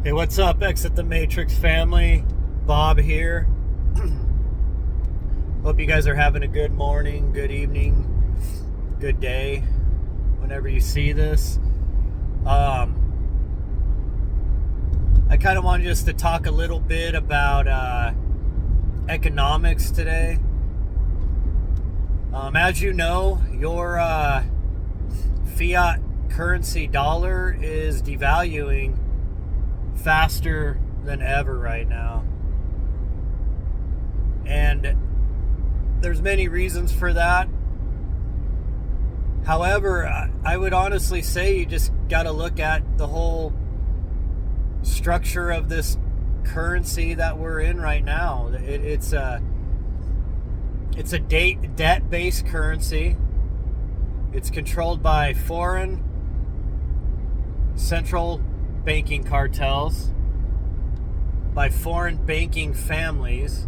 Hey, what's up, Exit the Matrix family? Bob here. Hope you guys are having a good morning, good evening, good day, whenever you see this. I kind of wanted just to talk a little bit about economics today. As you know, your fiat currency dollar is devaluing faster than ever right now, and there's many reasons for that. However, I would honestly say you just got to look at the whole structure of this currency that we're in right now. It's a debt-based currency. It's controlled by foreign central banking cartels, by foreign banking families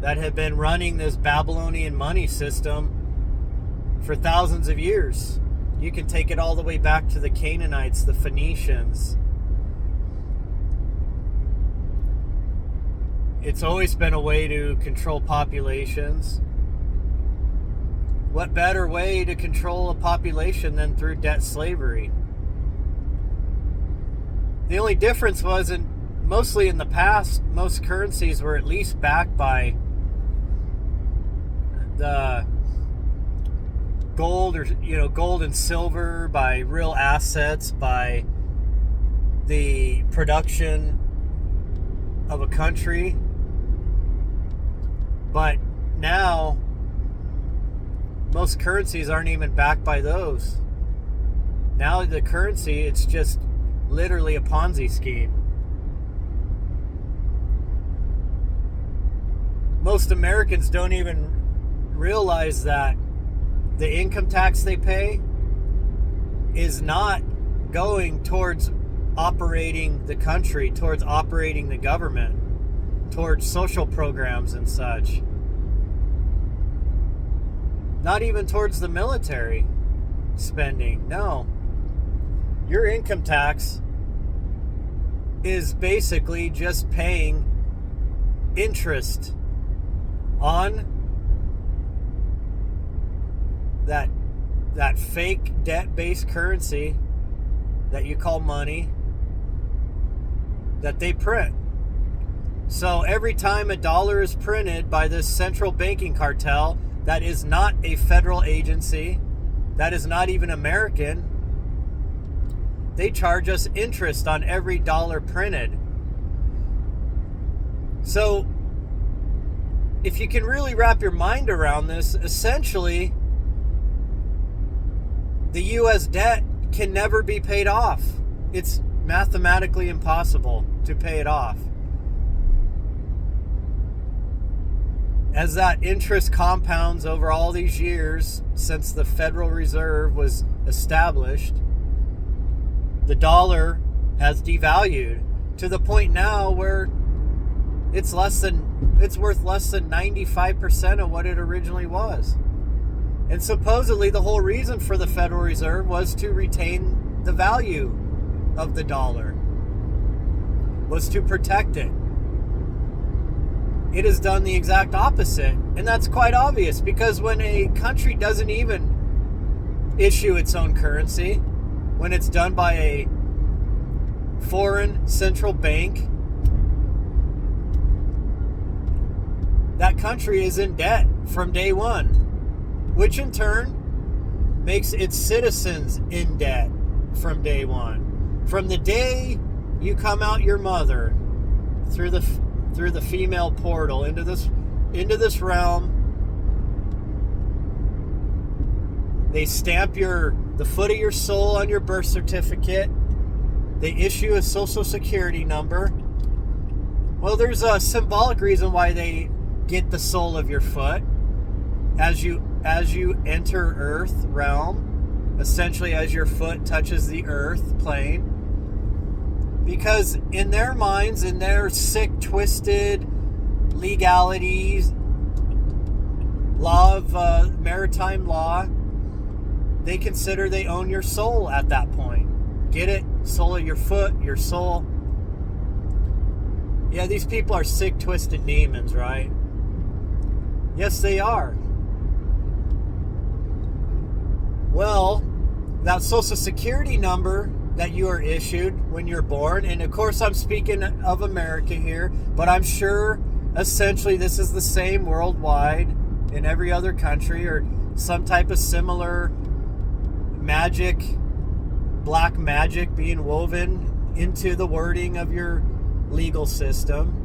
that have been running this Babylonian money system for thousands of years. You can take it all the way back to the Canaanites, the Phoenicians. It's always been a way to control populations. What better way to control a population than through debt slavery? The only difference was, mostly in the past, most currencies were at least backed by the gold, or gold and silver, by real assets, by the production of a country. But now, most currencies aren't even backed by those. Now the currency, it's just literally a Ponzi scheme. Most Americans don't even realize that the income tax they pay is not going towards operating the country, towards operating the government, towards social programs and such. Not even towards the military spending. No. Your income tax is basically just paying interest on that fake debt-based currency that you call money that they print. So every time a dollar is printed by this central banking cartel that is not a federal agency, that is not even American, they charge us interest on every dollar printed. So if you can really wrap your mind around this, essentially the U.S. debt can never be paid off. It's mathematically impossible to pay it off. As that interest compounds over all these years since the Federal Reserve was established, the dollar has devalued to the point now where it's worth less than 95% of what it originally was. And supposedly the whole reason for the Federal Reserve was to retain the value of the dollar, was to protect it. It has done the exact opposite, and that's quite obvious, because when a country doesn't even issue its own currency, when it's done by a foreign central bank, that country is in debt from day one, which in turn makes its citizens in debt from day one. From the day you come out your mother through the female portal into this realm, they stamp the foot of your soul on your birth certificate. They issue a social security number. Well, there's a symbolic reason why they get the sole of your foot as you enter Earth realm, essentially as your foot touches the Earth plane. Because in their minds, in their sick, twisted legalities, law of maritime law, they consider they own your soul at that point. Get it? Sole of your foot, your soul. Yeah, these people are sick, twisted demons, right? Yes, they are. Well, that Social Security number that you are issued when you're born, and of course I'm speaking of America here, but I'm sure essentially this is the same worldwide in every other country, or some type of similar magic, black magic being woven into the wording of your legal system.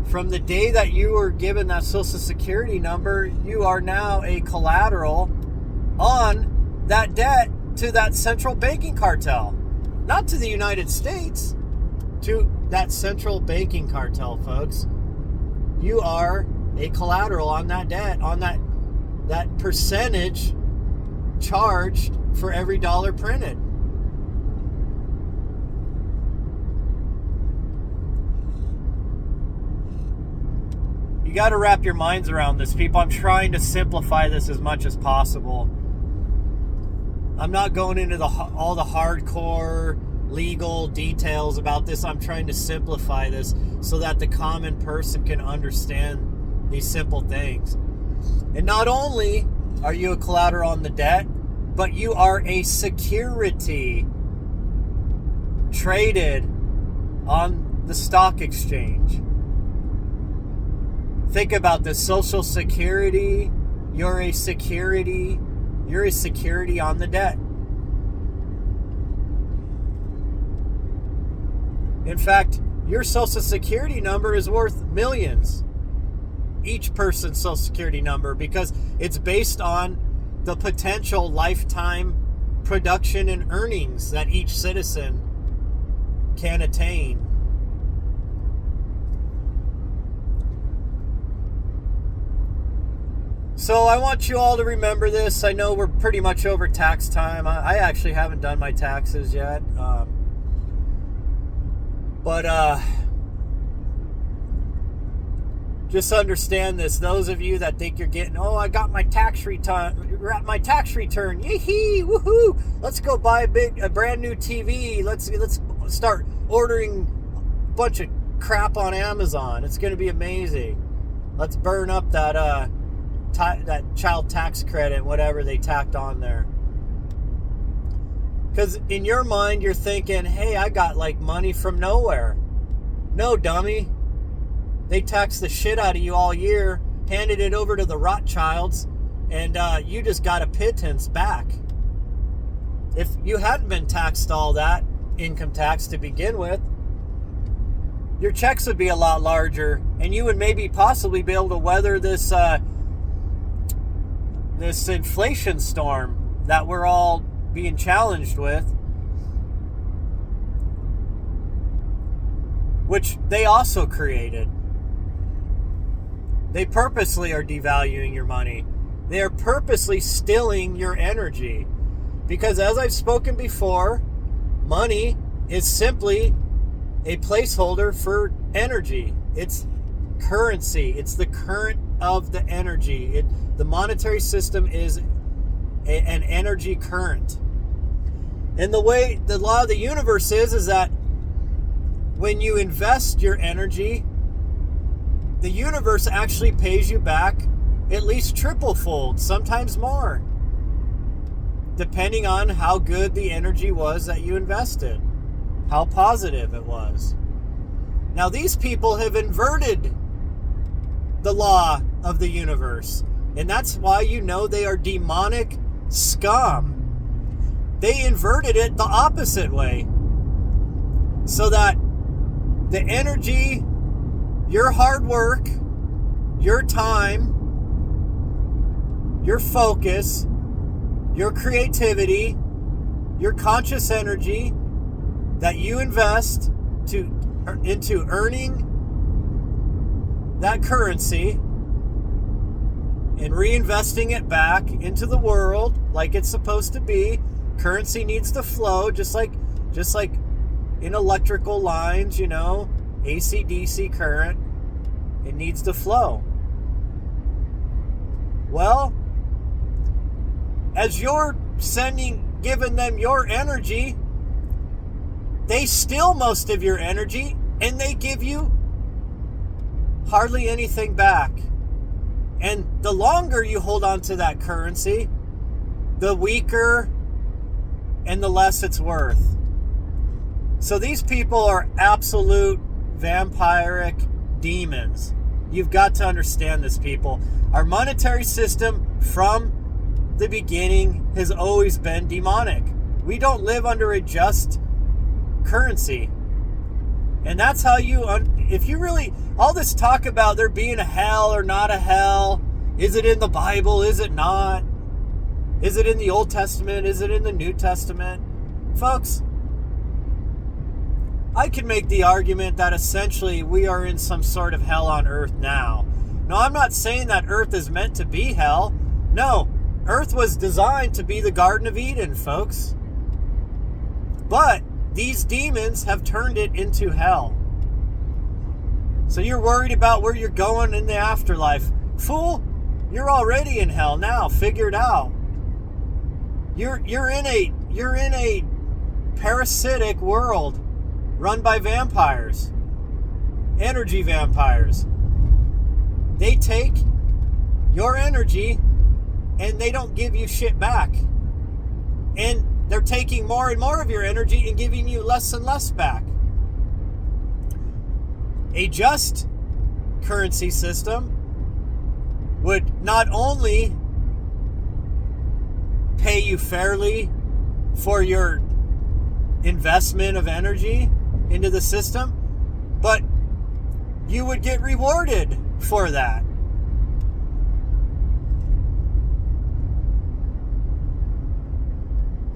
From the day that you were given that Social Security number, you are now a collateral on that debt to that central banking cartel. Not to the United States, to that central banking cartel, folks. You are a collateral on that debt, on that percentage charged for every dollar printed. You got to wrap your minds around this, people. I'm trying to simplify this as much as possible. I'm not going into all the hardcore legal details about this. I'm trying to simplify this so that the common person can understand these simple things. And not only are you a collateral on the debt, but you are a security traded on the stock exchange. Think about this. Social Security, you're a security on the debt. In fact, your Social Security number is worth millions. Each person's Social Security number, because it's based on the potential lifetime production and earnings that each citizen can attain. So I want you all to remember this. I know we're pretty much over tax time. I actually haven't done my taxes yet. But just understand this. Those of you that think you're getting, I got my tax return, yee-hee, woohoo! Let's go buy a brand new TV. Let's start ordering a bunch of crap on Amazon. It's going to be amazing. Let's burn up that child tax credit, whatever they tacked on there. Because in your mind, you're thinking, hey, I got like money from nowhere. No, dummy. They taxed the shit out of you all year, handed it over to the Rothschilds, and you just got a pittance back. If you hadn't been taxed all that income tax to begin with, your checks would be a lot larger, and you would maybe possibly be able to weather this inflation storm that we're all being challenged with, which they also created. They purposely are devaluing your money. They are purposely stealing your energy. Because as I've spoken before, money is simply a placeholder for energy. It's currency. It's the current of the energy. The monetary system is an energy current. And the way the law of the universe is that when you invest your energy, the universe actually pays you back at least triple-fold, sometimes more, depending on how good the energy was that you invested, how positive it was. Now, these people have inverted the law of the universe, and that's why you know they are demonic scum. They inverted it the opposite way, so that the energy, your hard work, your time, your focus, your creativity, your conscious energy that you invest into earning that currency and reinvesting it back into the world like it's supposed to be. Currency needs to flow, just like in electrical lines, AC, DC current. It needs to flow. Well, as you're giving them your energy, they steal most of your energy and they give you hardly anything back. And the longer you hold on to that currency, the weaker and the less it's worth. So these people are absolute vampiric demons. You've got to understand this, people. Our monetary system from the beginning has always been demonic. We don't live under a just currency. And that's how if you really, all this talk about there being a hell or not a hell, is it in the Bible, is it not? Is it in the Old Testament, is it in the New Testament? Folks, I can make the argument that essentially we are in some sort of hell on earth now. No, I'm not saying that earth is meant to be hell. No, earth was designed to be the Garden of Eden, folks. But these demons have turned it into hell. So you're worried about where you're going in the afterlife. Fool, you're already in hell now. Figure it out. You're in a parasitic world run by vampires. Energy vampires. They take your energy and they don't give you shit back. And they're taking more and more of your energy and giving you less and less back. A just currency system would not only pay you fairly for your investment of energy into the system, but you would get rewarded for that.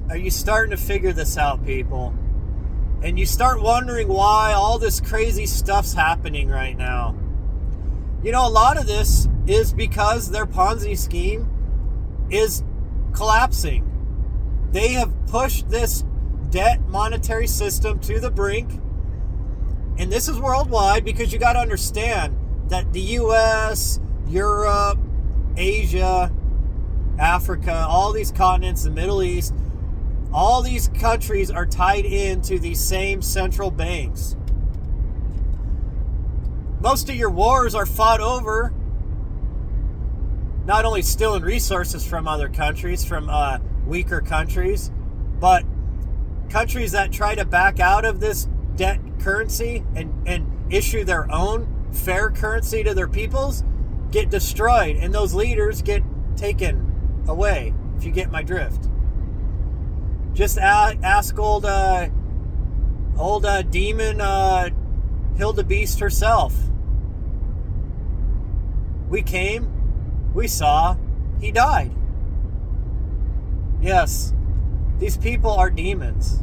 Are you starting to figure this out, people? And you start wondering why all this crazy stuff's happening right now. You know, a lot of this is because their Ponzi scheme is collapsing. They have pushed this debt monetary system to the brink. And this is worldwide, because you got to understand that the US, Europe, Asia, Africa, all these continents, the Middle East, all these countries are tied into these same central banks. Most of your wars are fought over not only stealing resources from other countries, from weaker countries, but countries that try to back out of this debt currency and issue their own fair currency to their peoples get destroyed, and those leaders get taken away, if you get my drift. Just ask old demon Hildebeest herself. We came, we saw, he died. Yes, these people are demons.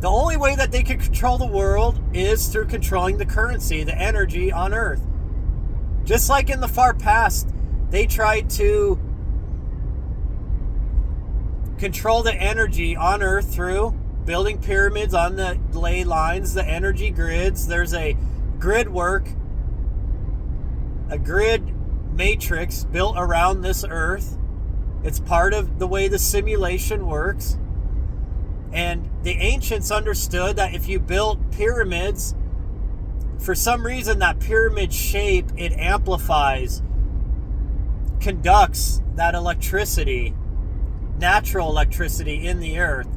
The only way that they can control the world is through controlling the currency, the energy on Earth. Just like in the far past, they tried to control the energy on Earth through building pyramids on the ley lines, the energy grids. There's a grid matrix built around this Earth. It's part of the way the simulation works. And the ancients understood that if you built pyramids, for some reason that pyramid shape, it amplifies, conducts that electricity, natural electricity in the Earth.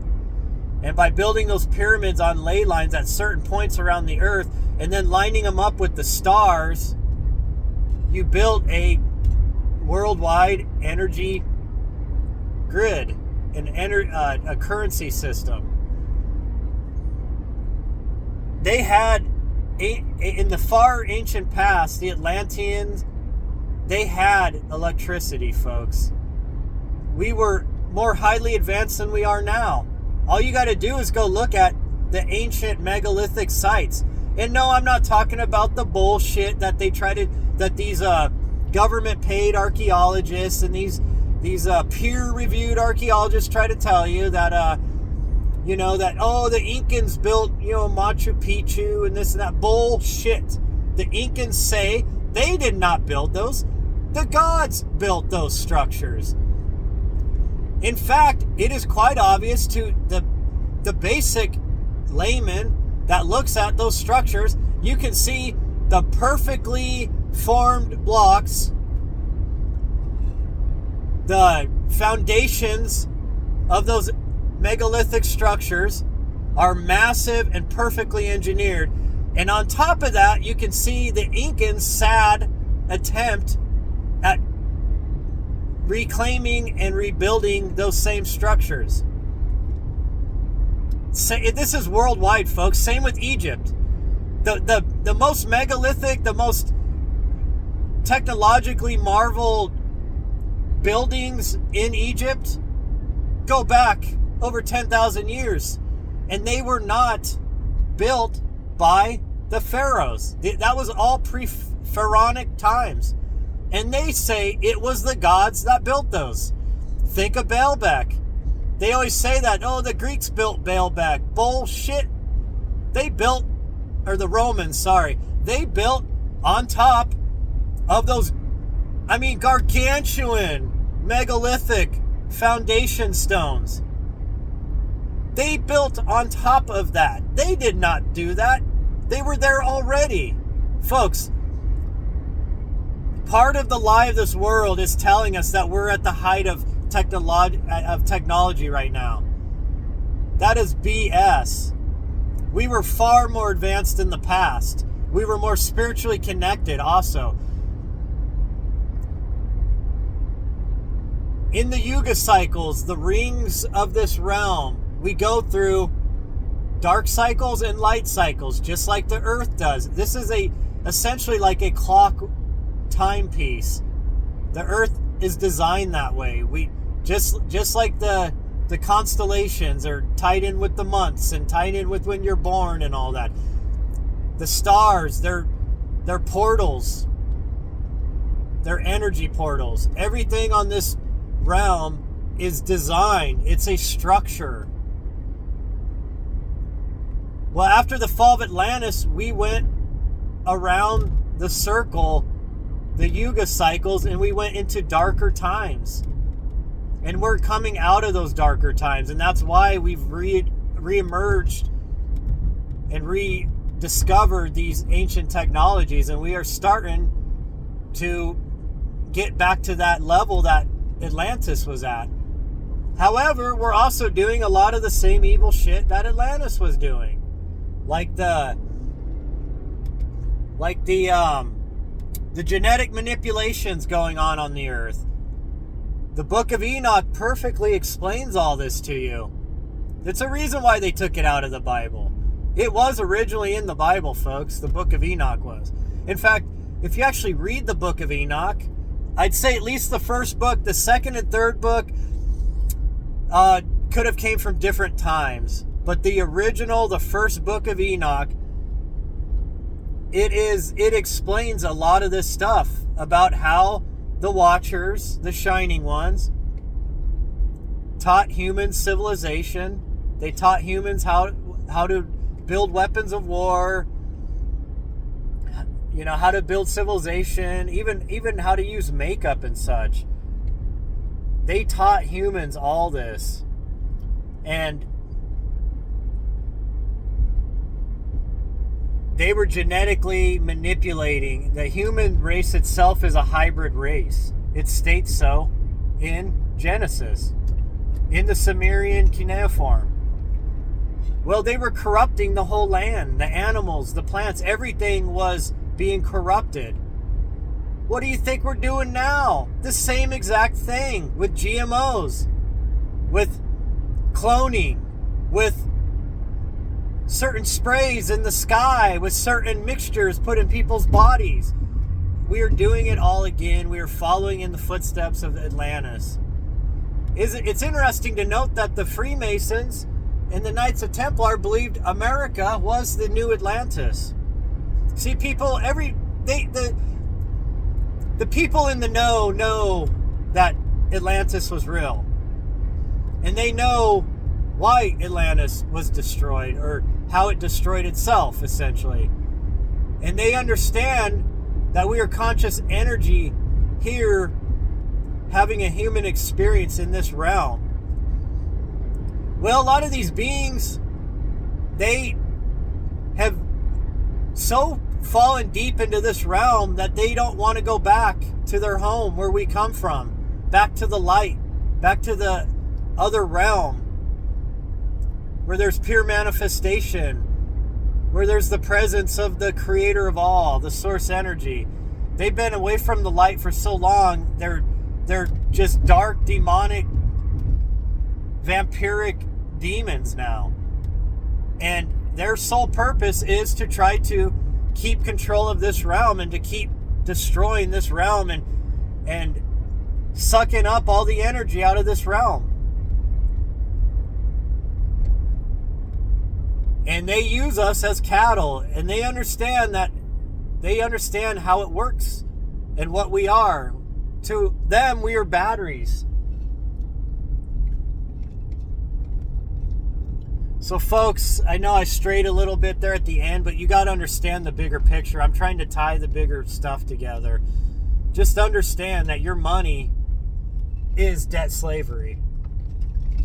And by building those pyramids on ley lines at certain points around the Earth and then lining them up with the stars, you built a worldwide energy grid, a currency system. They had, in the far ancient past, the Atlanteans, they had electricity, folks. We were more highly advanced than we are now. All you got to do is go look at the ancient megalithic sites. And no, I'm not talking about the bullshit that they try to, that these government-paid archaeologists and these peer-reviewed archaeologists try to tell you that, the Incans built, Machu Picchu and this and that. Bullshit. The Incans say they did not build those. The gods built those structures. In fact, it is quite obvious to the basic layman that looks at those structures. You can see the perfectly formed blocks, the foundations of those megalithic structures are massive and perfectly engineered. And on top of that, you can see the Incans' sad attempt at reclaiming and rebuilding those same structures. This is worldwide, folks. Same with Egypt. The most megalithic, the most technologically marveled buildings in Egypt go back over 10,000 years. And they were not built by the pharaohs. That was all pre-pharaonic times. And they say it was the gods that built those. Think of Baalbek. They always say that, oh, the Greeks built Baalbek. Bullshit. They built, or the Romans, sorry. They built on top of those, gargantuan, megalithic foundation stones. They built on top of that. They did not do that. They were there already. Folks, part of the lie of this world is telling us that we're at the height of technology right now. That is BS. We were far more advanced in the past. We were more spiritually connected also. In the Yuga cycles, the rings of this realm, we go through dark cycles and light cycles, just like the Earth does. This is essentially like a clock timepiece. The Earth is designed that way. We just like the constellations are tied in with the months and tied in with when you're born and all that. The stars, they're portals. They're energy portals. Everything on this realm is designed. It's a structure. Well, after the fall of Atlantis, we went around the circle, the Yuga cycles, and we went into darker times. And we're coming out of those darker times, and that's why we've re-emerged and rediscovered these ancient technologies, and we are starting to get back to that level that Atlantis was at. However, we're also doing a lot of the same evil shit that Atlantis was doing. Like the genetic manipulations going on the earth. The Book of Enoch perfectly explains all this to you. It's a reason why they took it out of the Bible. It was originally in the Bible, folks. The Book of Enoch was. In fact, if you actually read the Book of Enoch, I'd say at least the first book, the second and third book, could have came from different times. But the original, the first book of Enoch, it explains a lot of this stuff about how the Watchers, the Shining Ones, taught humans civilization. They taught humans how to build weapons of war, how to build civilization, even how to use makeup and such. They taught humans all this. And they were genetically manipulating. The human race itself is a hybrid race. It states so in Genesis, in the Sumerian cuneiform. Well, they were corrupting the whole land, the animals, the plants, everything was being corrupted. What do you think we're doing now? The same exact thing with GMOs, with cloning, with certain sprays in the sky, with certain mixtures put in people's bodies. We are doing it all again. We are following in the footsteps of Atlantis. It's interesting to note that the Freemasons and the Knights of Templar believed America was the new Atlantis. See, people, the people in the know that Atlantis was real. And they know why Atlantis was destroyed, or how it destroyed itself, essentially. And they understand that we are conscious energy here having a human experience in this realm. Well, a lot of these beings, they have so fallen deep into this realm that they don't want to go back to their home where we come from, back to the light, back to the other realm where there's pure manifestation, where there's the presence of the creator of all, the source energy. They've been away from the light for so long, they're just dark, demonic, vampiric demons now. And their sole purpose is to try to keep control of this realm and to keep destroying this realm and sucking up all the energy out of this realm. And they use us as cattle, and they understand how it works and what we are. To them, we are batteries. So folks, I know I strayed a little bit there at the end, but you got to understand the bigger picture. I'm trying to tie the bigger stuff together. Just understand that your money is debt slavery.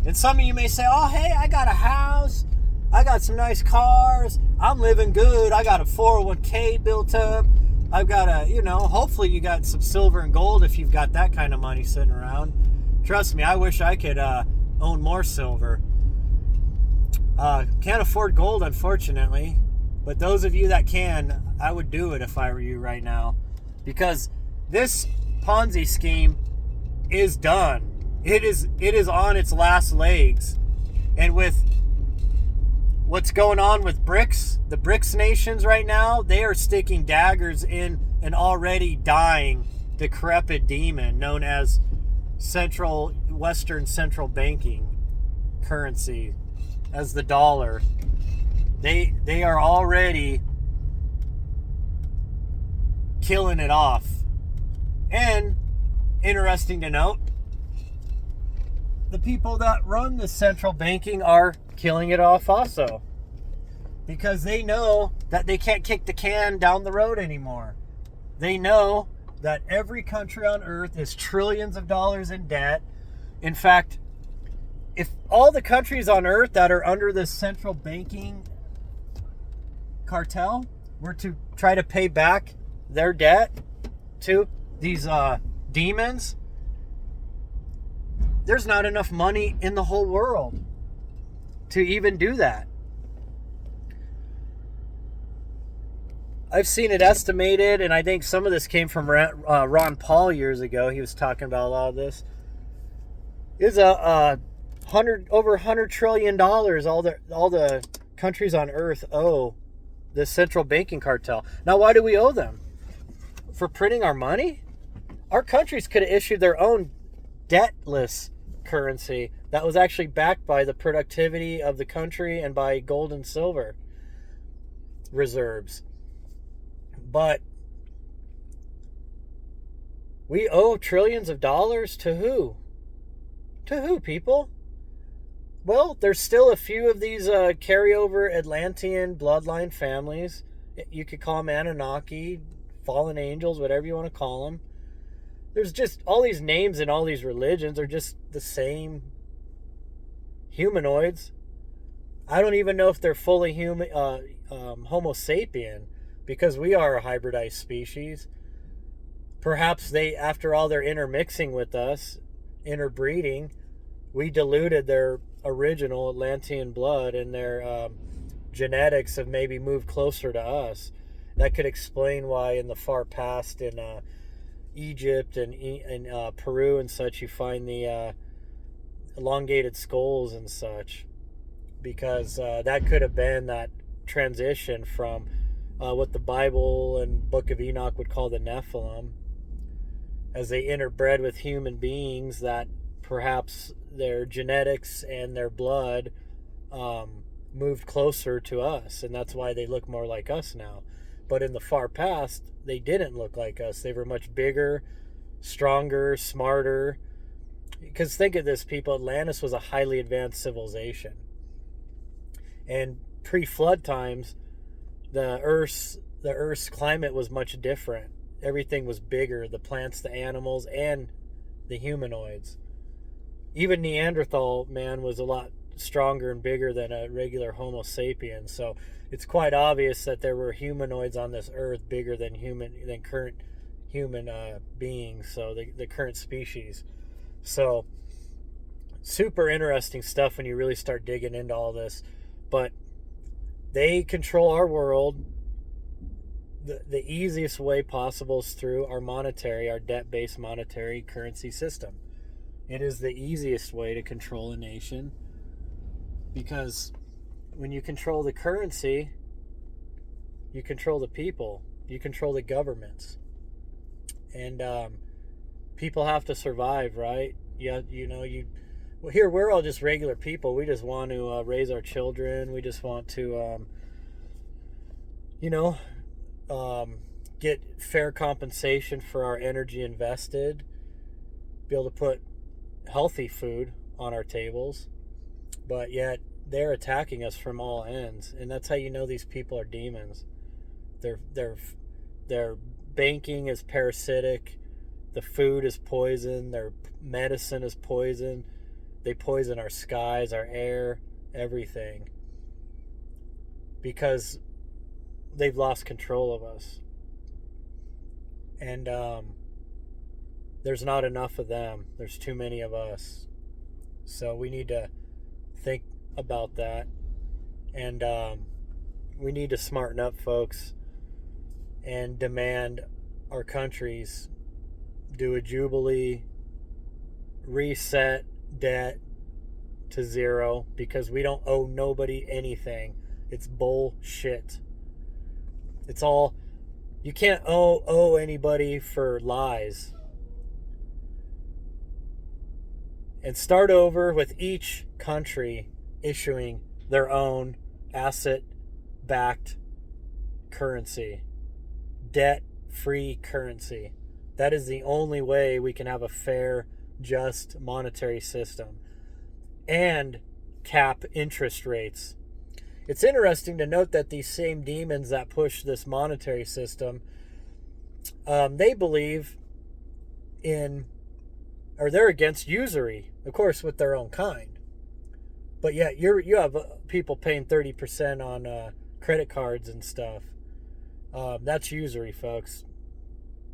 And some of you may say, oh, hey, I got a house. I got some nice cars. I'm living good. I got a 401k built up. I've got hopefully you got some silver and gold if you've got that kind of money sitting around. Trust me, I wish I could own more silver. Can't afford gold, unfortunately. But those of you that can, I would do it if I were you right now. Because this Ponzi scheme is done. It is on its last legs. And with what's going on with BRICS, the BRICS nations right now, they are sticking daggers in an already dying, decrepit demon known as Western central banking currency, as the dollar. They are already killing it off. And interesting to note, the people that run the central banking are killing it off also, because they know that they can't kick the can down the road anymore. They know that every country on earth is trillions of dollars in debt. In fact, if all the countries on earth that are under this central banking cartel were to try to pay back their debt to these demons, there's not enough money in the whole world to even do that. I've seen it estimated, and I think some of this came from Ron Paul years ago. He was talking about a lot of this. Is over $100 trillion all the countries on earth owe the central banking cartel. Now, why do we owe them? For printing our money? Our countries could have issued their own debtless currency that was actually backed by the productivity of the country and by gold and silver reserves. But we owe trillions of dollars to who? To who, people? Well, there's still a few of these carryover Atlantean bloodline families. You could call them Anunnaki, fallen angels, whatever you want to call them. There's just all these names and all these religions are just the same humanoids. I don't even know if they're fully human, Homo sapien, because we are a hybridized species. Perhaps they, after all their intermixing with us, interbreeding, we diluted their original Atlantean blood, and their genetics have maybe moved closer to us. That could explain why in the far past in Egypt and Peru and such, you find the elongated skulls and such, because that could have been that transition from what the Bible and Book of Enoch would call the Nephilim, as they interbred with human beings, that perhaps their genetics and their blood moved closer to us, and that's why they look more like us now. But in the far past, they didn't look like us. They were much bigger, stronger, smarter. Because think of this, people, Atlantis was a highly advanced civilization. And pre-flood times, the Earth's climate was much different. Everything was bigger, the plants, the animals, and the humanoids. Even Neanderthal man was a lot stronger and bigger than a regular Homo sapien. So it's quite obvious that there were humanoids on this earth bigger than current human beings. So the current species. So super interesting stuff when you really start digging into all this. But they control our world. The easiest way possible is through our debt-based monetary currency system. It is the easiest way to control a nation, because when you control the currency, you control the people, you control the governments, and people have to survive, right? Yeah, well, here we're all just regular people. We just want to raise our children. We just want to, get fair compensation for our energy invested, be able to put healthy food on our tables, but yet they're attacking us from all ends, and that's how you know these people are demons. Their banking is parasitic, the food is poison, their medicine is poison, they poison our skies, our air, everything, because they've lost control of us. And there's not enough of them. There's too many of us. So we need to think about that. And we need to smarten up, folks, and demand our countries do a jubilee, reset debt to zero, because we don't owe nobody anything. It's bullshit. It's all, you can't owe anybody for lies. And start over with each country issuing their own asset-backed currency, debt-free currency. That is the only way we can have a fair, just monetary system and cap interest rates. It's interesting to note that these same demons that push this monetary system, they believe in, or they're against usury, of course, with their own kind. But yet you have people paying 30% on credit cards and stuff. That's usury, folks.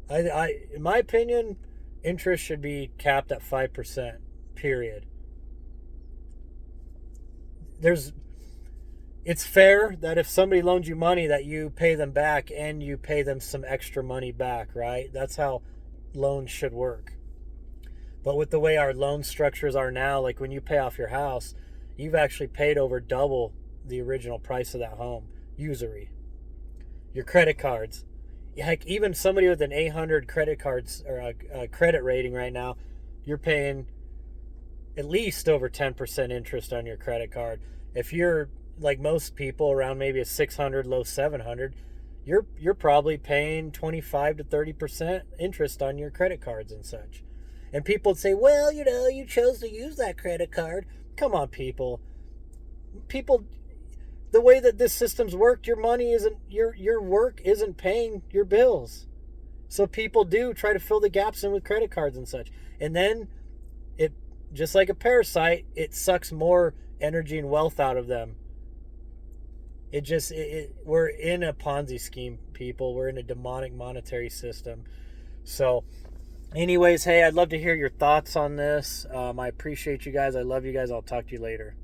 In my opinion, interest should be capped at 5%, period. It's fair that if somebody loans you money that you pay them back and you pay them some extra money back, right? That's how loans should work. But with the way our loan structures are now, like when you pay off your house, you've actually paid over double the original price of that home. Usury. Your credit cards. Heck, even somebody with an 800 credit cards or a credit rating right now, you're paying at least over 10% interest on your credit card. If you're like most people, around maybe a 600, low 700, you're probably paying 25 to 30% interest on your credit cards and such. And people would say, well, you chose to use that credit card. Come on, people. The way that this system's worked, your money isn't, your work isn't paying your bills. So people do try to fill the gaps in with credit cards and such. And then it, just like a parasite, it sucks more energy and wealth out of them. We're in a Ponzi scheme, people. We're in a demonic monetary system. So anyways, hey, I'd love to hear your thoughts on this. I appreciate you guys. I love you guys. I'll talk to you later.